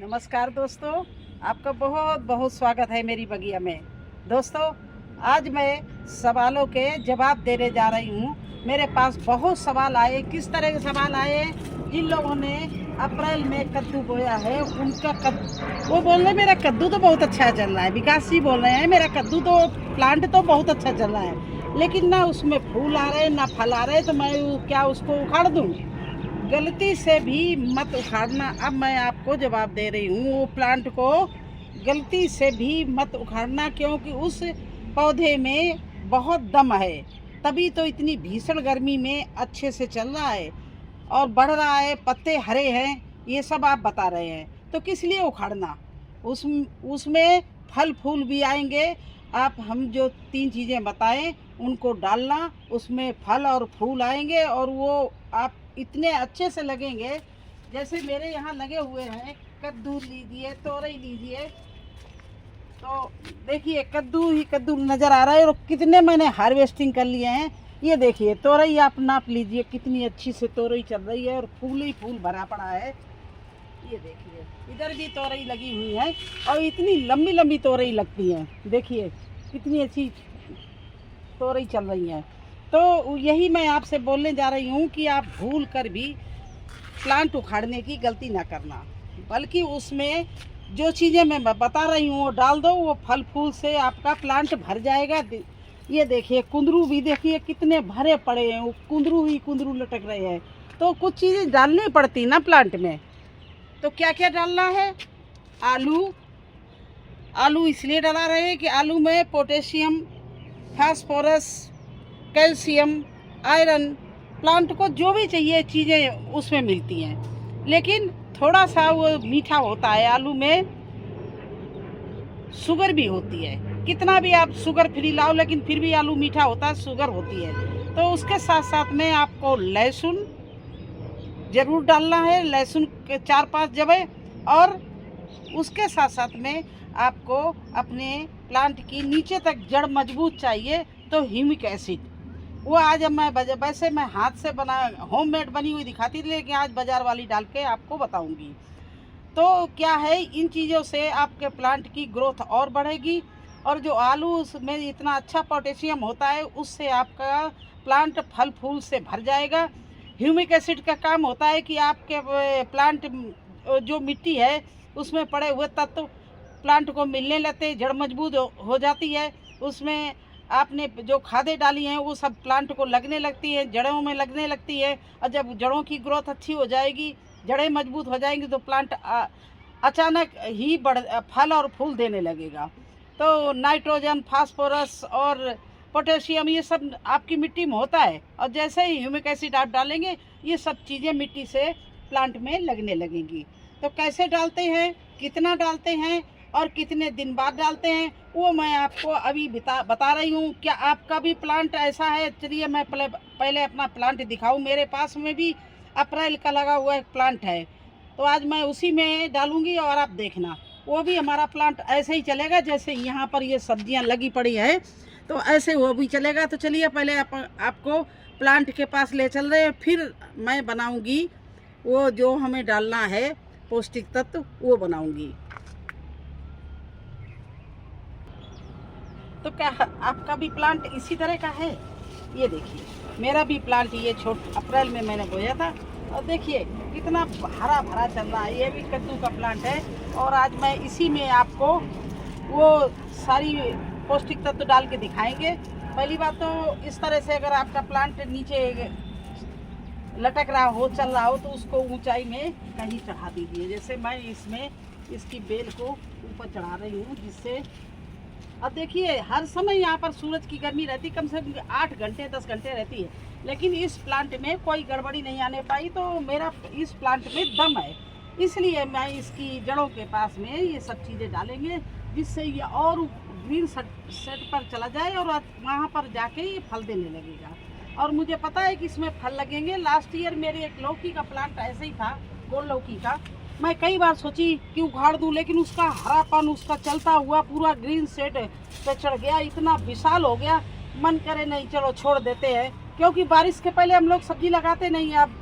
नमस्कार दोस्तों, आपका बहुत बहुत स्वागत है मेरी बगिया में। दोस्तों, आज मैं सवालों के जवाब देने जा रही हूँ। मेरे पास बहुत सवाल आए। किस तरह के सवाल आए? जिन लोगों ने अप्रैल में कद्दू बोया है उनका वो बोल रहे मेरा कद्दू तो बहुत अच्छा चल रहा है। विकास जी बोल रहे हैं मेरा कद्दू तो प्लांट तो बहुत अच्छा चल रहा है, लेकिन ना उसमें फूल आ रहे ना फल आ रहे, तो मैं क्या उसको उखाड़ दूँ? गलती से भी मत उखाड़ना। अब मैं आपको जवाब दे रही हूँ, वो प्लांट को गलती से भी मत उखाड़ना, क्योंकि उस पौधे में बहुत दम है, तभी तो इतनी भीषण गर्मी में अच्छे से चल रहा है और बढ़ रहा है, पत्ते हरे हैं, ये सब आप बता रहे हैं, तो किस लिए उखाड़ना? उसमें फल फूल भी आएंगे। आप हम जो 3 चीज़ें बताएं उनको डालना, उसमें फल और फूल आएंगे और वो आप इतने अच्छे से लगेंगे जैसे मेरे यहाँ लगे हुए हैं। कद्दू लीजिए, तोरई लीजिए, तो देखिए कद्दू ही कद्दू नज़र आ रहा है और कितने मैंने हार्वेस्टिंग कर लिए हैं। ये देखिए तोरई आप नाप लीजिए, कितनी अच्छी से तोरई चल रही है और फूल ही फूल भरा पड़ा है। ये देखिए इधर भी तोरई लगी हुई है और इतनी लंबी लंबी तोरई लगती है। देखिए कितनी अच्छी तोरई चल रही है। तो यही मैं आपसे बोलने जा रही हूँ कि आप भूल कर भी प्लांट उखाड़ने की गलती ना करना, बल्कि उसमें जो चीज़ें मैं बता रही हूँ वो डाल दो। वो फल फूल से आपका प्लांट भर जाएगा। ये देखिए कुंदरू भी देखिए कितने भरे पड़े हैं, वो कुंदरू ही कुंदरू लटक रहे हैं। तो कुछ चीज़ें डालनी पड़ती ना प्लांट में। तो क्या क्या डालना है? आलू इसलिए डाला रहे हैं कि आलू में potassium, phosphorus, calcium, iron, plant को जो भी चाहिए चीज़ें उसमें मिलती हैं। लेकिन थोड़ा सा वो मीठा होता है। आलू में शुगर भी होती है, कितना भी आप शुगर फ्री लाओ लेकिन फिर भी आलू मीठा होता है, शुगर होती है। तो उसके साथ साथ में आपको लहसुन ज़रूर डालना है, लहसुन के 4-5 जबे। और उसके साथ साथ में आपको अपने प्लांट की नीचे तक जड़ मजबूत चाहिए, तो ह्यूमिक एसिड वो आज मैं वैसे मैं हाथ से बना होममेड बनी हुई दिखाती थी, लेकिन आज बाज़ार वाली डाल के आपको बताऊंगी। तो क्या है, इन चीज़ों से आपके प्लांट की ग्रोथ और बढ़ेगी। और जो आलू में इतना अच्छा पोटेशियम होता है उससे आपका प्लांट फल फूल से भर जाएगा। ह्यूमिक एसिड का काम होता है कि आपके प्लांट जो मिट्टी है उसमें पड़े हुए तत्व प्लांट को मिलने लगते, जड़ मजबूत हो जाती है। उसमें आपने जो खादें डाली हैं वो सब प्लांट को लगने लगती है, जड़ों में लगने लगती है। और जब जड़ों की ग्रोथ अच्छी हो जाएगी, जड़ें मजबूत हो जाएंगी, तो प्लांट अचानक ही फल और फूल देने लगेगा। तो नाइट्रोजन, फास्फोरस और पोटेशियम ये सब आपकी मिट्टी में होता है, और जैसे ही ह्यूमिक एसिड आप डालेंगे ये सब चीज़ें मिट्टी से प्लांट में लगने लगेंगी। तो कैसे डालते हैं, कितना डालते हैं और कितने दिन बाद डालते हैं, वो मैं आपको अभी बता रही हूँ। क्या आपका भी प्लांट ऐसा है? चलिए मैं पहले अपना प्लांट दिखाऊँ। मेरे पास में भी अप्रैल का लगा हुआ एक प्लांट है, तो आज मैं उसी में डालूँगी और आप देखना वो भी हमारा प्लांट ऐसे ही चलेगा जैसे यहाँ पर ये सब्जियाँ लगी पड़ी है, तो ऐसे वो भी चलेगा। तो चलिए पहले आपको प्लांट के पास ले चल रहे हैं, फिर मैं बनाऊँगी वो जो हमें डालना है पौष्टिक तत्व, वो बनाऊँगी। तो क्या आपका भी प्लांट इसी तरह का है? ये देखिए मेरा भी प्लांट ये अप्रैल में मैंने बोया था और देखिए कितना हरा भरा चल रहा है। ये भी कद्दू का प्लांट है और आज मैं इसी में आपको वो सारी पौष्टिक तत्व डाल के दिखाएंगे। पहली बात तो इस तरह से अगर आपका प्लांट नीचे लटक रहा हो, चल रहा हो, तो उसको ऊंचाई में कहीं चढ़ा दीजिए। जैसे मैं इसमें इसकी बेल को ऊपर चढ़ा रही हूँ, जिससे अब देखिए हर समय यहाँ पर सूरज की गर्मी रहती, कम से कम 8 घंटे 10 घंटे रहती है, लेकिन इस प्लांट में कोई गड़बड़ी नहीं आने पाई। तो मेरा इस प्लांट में दम है, इसलिए मैं इसकी जड़ों के पास में ये सब चीज़ें डालेंगे, जिससे ये और ग्रीन सेट पर चला जाए और वहाँ पर जाके ये फल देने लगेगा। और मुझे पता है कि इसमें फल लगेंगे। लास्ट ईयर मेरे एक लौकी का प्लांट ऐसे ही था, गोल लौकी का। मैं कई बार सोची कि उखाड़ दूं, लेकिन उसका हरापन, उसका चलता हुआ पूरा ग्रीन सेट पे चढ़ गया, इतना विशाल हो गया, मन करे नहीं चलो छोड़ देते हैं, क्योंकि बारिश के पहले हम लोग सब्जी लगाते नहीं। अब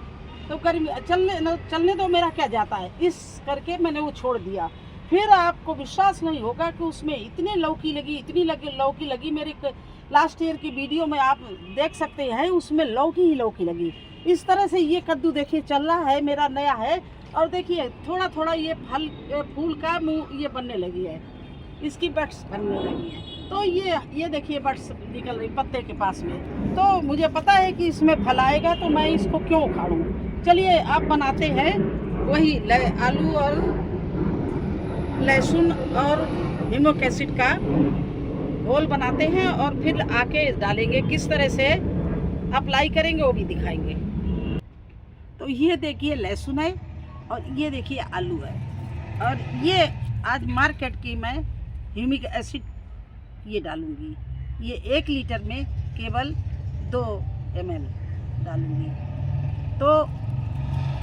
तो गर्मी चलने तो मेरा क्या जाता है, इस करके मैंने वो छोड़ दिया। फिर आपको विश्वास नहीं होगा कि उसमें इतनी लौकी लगी। मेरी लास्ट ईयर की वीडियो में आप देख सकते हैं, उसमें लौकी ही लौकी लगी। इस तरह से ये कद्दू देखिए चल रहा है, मेरा नया है। और देखिए थोड़ा थोड़ा ये फूल का मुंह ये बनने लगी है, इसकी बड्स बनने लगी है। तो ये देखिए बड्स निकल रही पत्ते के पास में। तो मुझे पता है कि इसमें फल आएगा, तो मैं इसको क्यों उखाड़ूं। चलिए आप बनाते हैं वही आलू और लहसुन और नीमक एसिड का घोल बनाते हैं, और फिर आके डालेंगे। किस तरह से अप्लाई करेंगे वो भी दिखाएंगे। तो ये देखिए लहसुन है और ये देखिए आलू है, और ये आज मार्केट की मैं ह्यूमिक एसिड ये डालूंगी। ये 1 लीटर में केवल 2 ml डालूंगी। तो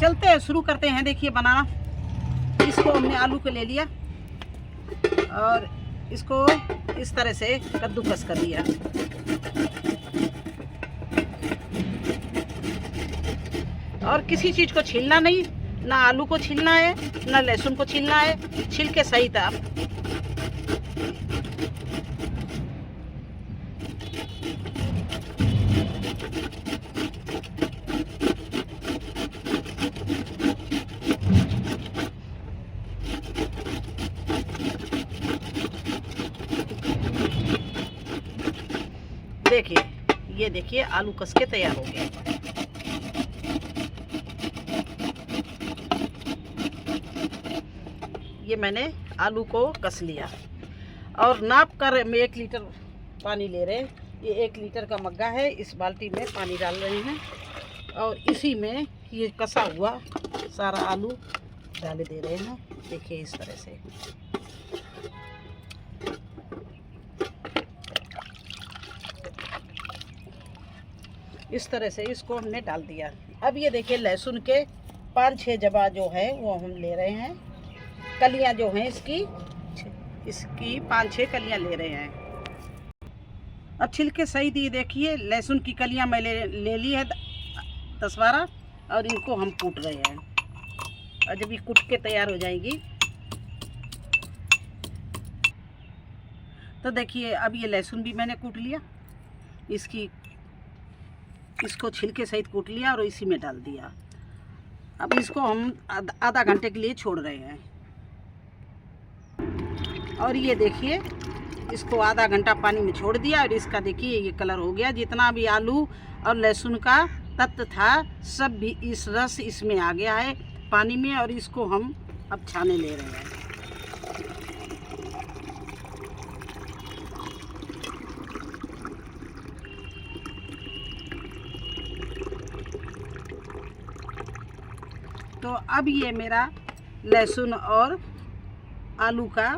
चलते हैं, शुरू करते हैं। देखिए बनाना। इसको हमने आलू को ले लिया और इसको इस तरह से कद्दूकस कर लिया। और किसी चीज़ को छीलना नहीं, ना आलू को छीलना है ना लहसुन को छीलना है, छिलके सही था। देखिए ये देखिए आलू कस के तैयार हो गया। ये मैंने आलू को कस लिया और नाप कर हम 1 लीटर पानी ले रहे हैं। ये 1 लीटर का मग्गा है, इस बाल्टी में पानी डाल रहे हैं और इसी में ये कसा हुआ सारा आलू डाल दे रहे हैं। देखिए इस तरह से। इस तरह से इसको हमने डाल दिया। अब ये देखिए लहसुन के 5-6 जबा जो है वो हम ले रहे हैं। कलियां जो हैं इसकी 5-6 कलियां ले रहे हैं। अब छिलके सही दिए। देखिए लहसुन की कलियां मैं ले ली है 10-12, और इनको हम कूट रहे हैं। और जब ये कूट के तैयार हो जाएगी तो देखिए अब ये लहसुन भी मैंने कूट लिया, इसको छिलके सहित कूट लिया और इसी में डाल दिया। अब इसको हम आधा घंटे के लिए छोड़ रहे हैं। और ये देखिए इसको आधा घंटा पानी में छोड़ दिया और इसका देखिए ये कलर हो गया। जितना भी आलू और लहसुन का तत्व था सब भी इस रस इसमें आ गया है पानी में, और इसको हम अब छाने ले रहे हैं। तो अब ये मेरा लहसुन और आलू का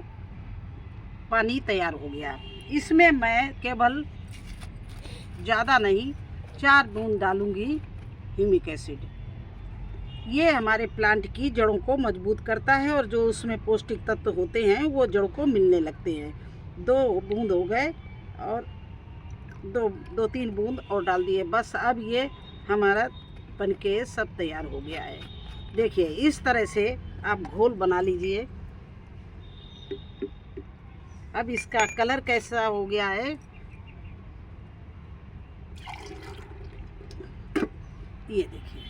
पानी तैयार हो गया। इसमें मैं केवल ज़्यादा नहीं 4 बूंद डालूंगी ह्यूमिक एसिड। ये हमारे प्लांट की जड़ों को मजबूत करता है और जो उसमें पौष्टिक तत्व होते हैं वो जड़ों को मिलने लगते हैं। 2 बूंद हो गए और 2-3 बूंद और डाल दिए, बस। अब ये हमारा बनके सब तैयार हो गया है। देखिए इस तरह से आप घोल बना लीजिए। अब इसका कलर कैसा हो गया है ये देखिए।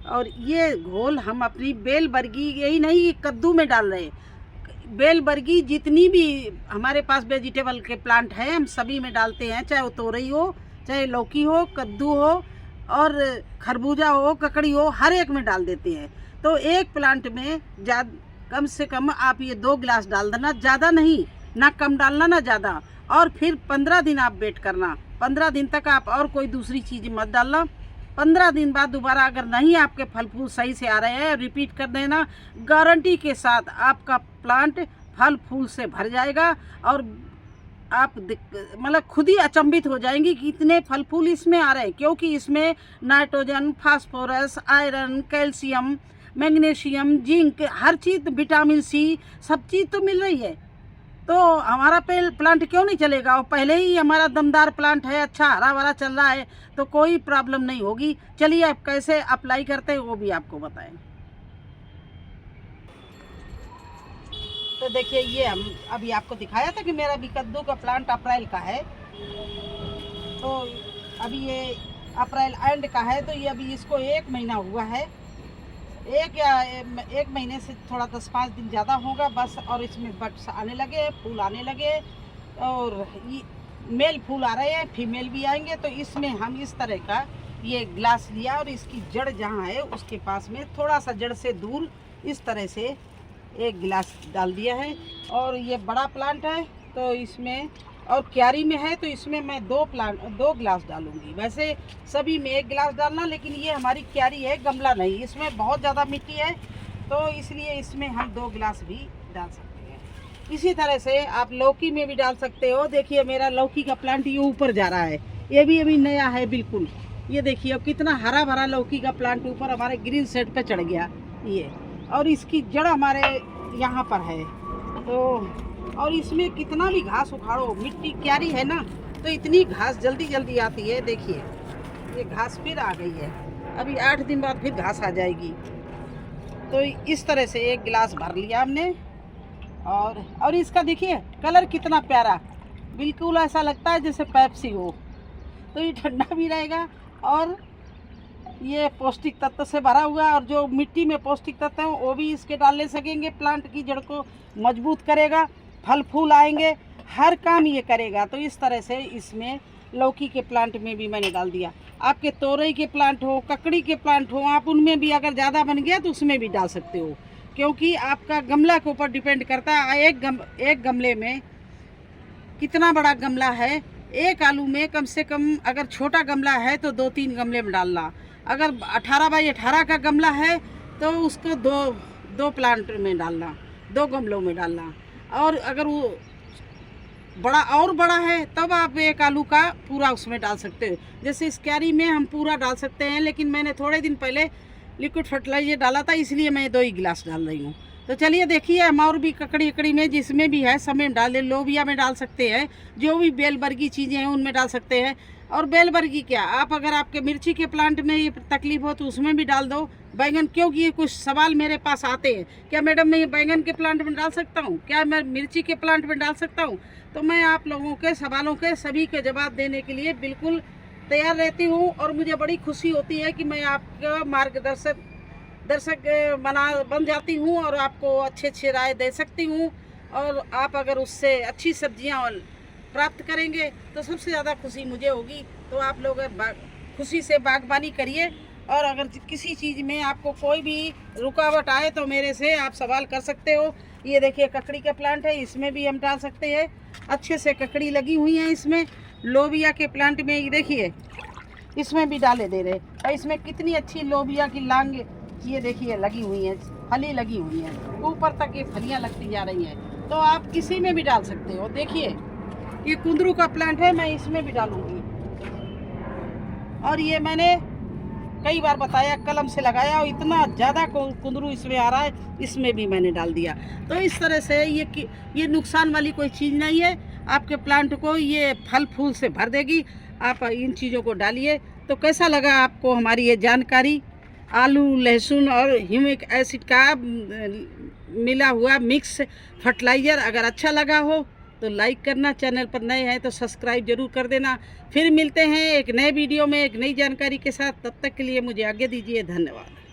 और ये घोल हम अपनी बेलबर्गी, यही नहीं कद्दू में डाल रहे हैं, बेलबर्गी जितनी भी हमारे पास वेजिटेबल के प्लांट हैं हम सभी में डालते हैं। चाहे वो तोरई हो, चाहे लौकी हो, कद्दू हो और खरबूजा हो, ककड़ी हो, हर एक में डाल देते हैं। तो एक प्लांट में कम से कम आप ये 2 गिलास डाल देना, ज़्यादा नहीं, ना कम डालना ना ज़्यादा। और फिर 15 दिन आप वेट करना। 15 दिन तक आप और कोई दूसरी चीज़ मत डालना। 15 दिन बाद दोबारा अगर नहीं आपके फल फूल सही से आ रहे हैं, रिपीट कर देना। गारंटी के साथ आपका प्लांट फल फूल से भर जाएगा और आप मतलब खुद ही अचंभित हो जाएंगी कि इतने फल फूल इसमें आ रहे हैं। क्योंकि इसमें nitrogen, phosphorus, iron, calcium, magnesium, zinc, हर चीज़, विटामिन सी, सब चीज़ तो मिल रही है। तो हमारा प्लांट क्यों नहीं चलेगा? और पहले ही हमारा दमदार प्लांट है, अच्छा हरा भरा चल रहा है, तो कोई प्रॉब्लम नहीं होगी। चलिए आप कैसे अप्लाई करते हैं वो भी आपको बताएं। तो देखिए, ये हम अभी आपको दिखाया था कि मेरा भी कद्दू का प्लांट अप्रैल का है, तो अभी ये अप्रैल एंड का है, तो ये अभी इसको 1 महीना हुआ है, एक महीने से थोड़ा 10-5 दिन ज़्यादा होगा बस। और इसमें बड्स आने लगे, फूल आने लगे, और मेल फूल आ रहे हैं, फीमेल भी आएंगे। तो इसमें हम इस तरह का ये ग्लास लिया और इसकी जड़ जहाँ है उसके पास में थोड़ा सा जड़ से दूर इस तरह से एक गिलास डाल दिया है। और ये बड़ा प्लांट है तो इसमें, और क्यारी में है तो इसमें मैं 2 गिलास डालूंगी। वैसे सभी में 1 गिलास डालना, लेकिन ये हमारी क्यारी है, गमला नहीं, इसमें बहुत ज़्यादा मिट्टी है, तो इसलिए इसमें हम 2 गिलास भी डाल सकते हैं। इसी तरह से आप लौकी में भी डाल सकते हो। देखिए मेरा लौकी का प्लांट ये ऊपर जा रहा है, ये भी अभी नया है बिल्कुल। ये देखिए अब कितना हरा भरा लौकी का प्लांट ऊपर हमारे ग्रिल सेट पे चढ़ गया ये, और इसकी जड़ हमारे यहाँ पर है। तो और इसमें कितना भी घास उखाड़ो, मिट्टी क्यारी है ना, तो इतनी घास जल्दी जल्दी आती है। देखिए ये घास फिर आ गई है, अभी 8 दिन बाद फिर घास आ जाएगी। तो इस तरह से 1 गिलास भर लिया हमने। और इसका देखिए कलर कितना प्यारा, बिल्कुल ऐसा लगता है जैसे पेप्सी हो। तो ये ठंडा भी रहेगा और ये पौष्टिक तत्व से भरा हुआ, और जो मिट्टी में पौष्टिक तत्व हैं वो भी इसके डाल ले सकेंगे, प्लांट की जड़ को मजबूत करेगा, फल फूल आएंगे, हर काम ये करेगा। तो इस तरह से इसमें लौकी के प्लांट में भी मैंने डाल दिया। आपके तोरई के प्लांट हो, ककड़ी के प्लांट हो, आप उनमें भी अगर ज़्यादा बन गया तो उसमें भी डाल सकते हो, क्योंकि आपका गमला के ऊपर डिपेंड करता है। एक गमले में कितना बड़ा गमला है, एक आलू में कम से कम अगर छोटा गमला है तो 2-3 गमले में डालना। अगर 18 बाई 18 का गमला है तो उसको दो प्लांट में डालना, 2 गमलों में डालना। और अगर वो बड़ा है तब आप 1 आलू का पूरा उसमें डाल सकते हो। जैसे इस क्यारी में हम पूरा डाल सकते हैं, लेकिन मैंने थोड़े दिन पहले लिक्विड फर्टिलाइजर डाला था, इसलिए मैं 2 ही गिलास डाल रही हूँ। तो चलिए देखिए, हम और भी ककड़ी में जिसमें भी है सब में डाल दे, लोबिया में डाल सकते हैं, जो भी बेलबर्गी चीज़ें हैं उनमें डाल सकते हैं। और बेलबर्गी क्या, आप अगर आपके मिर्ची के प्लांट में ये तकलीफ हो तो उसमें भी डाल दो। बैंगन, क्योंकि ये कुछ सवाल मेरे पास आते हैं, क्या मैडम मैं ये बैंगन के प्लांट में डाल सकता हूँ, क्या मैं मिर्ची के प्लांट में डाल सकता हूँ? तो मैं आप लोगों के सवालों के सभी के जवाब देने के लिए बिल्कुल तैयार रहती हूँ। और मुझे बड़ी खुशी होती है कि मैं आपका मार्गदर्शक बन जाती हूँ और आपको अच्छे राय दे सकती हूँ। और आप अगर उससे अच्छी सब्जियाँ प्राप्त करेंगे तो सबसे ज़्यादा खुशी मुझे होगी। तो आप लोग खुशी से बागबानी करिए, और अगर किसी चीज़ में आपको कोई भी रुकावट आए तो मेरे से आप सवाल कर सकते हो। ये देखिए ककड़ी का प्लांट है, इसमें भी हम डाल सकते हैं, अच्छे से ककड़ी लगी हुई है इसमें। लोबिया के प्लांट में ये देखिए इसमें भी डाले दे रहे, और इसमें कितनी अच्छी लोबिया की लांग ये देखिए लगी हुई है, फली लगी हुई है, ऊपर तक ये फलियाँ लगती जा रही हैं। तो आप किसी में भी डाल सकते हो। देखिए ये कुंदरू का प्लांट है, मैं इसमें भी डालूंगी। और ये मैंने कई बार बताया, कलम से लगाया और इतना ज़्यादा कुंदरू इसमें आ रहा है, इसमें भी मैंने डाल दिया। तो इस तरह से ये नुकसान वाली कोई चीज़ नहीं है, आपके प्लांट को ये फल फूल से भर देगी। आप इन चीज़ों को डालिए। तो कैसा लगा आपको हमारी ये जानकारी? आलू, लहसुन और ह्यूमिक एसिड का मिला हुआ मिक्स फर्टिलाइज़र अगर अच्छा लगा हो तो लाइक करना, चैनल पर नए हैं तो सब्सक्राइब जरूर कर देना। फिर मिलते हैं एक नए वीडियो में एक नई जानकारी के साथ, तब तक के लिए मुझे आज्ञा दीजिए। धन्यवाद।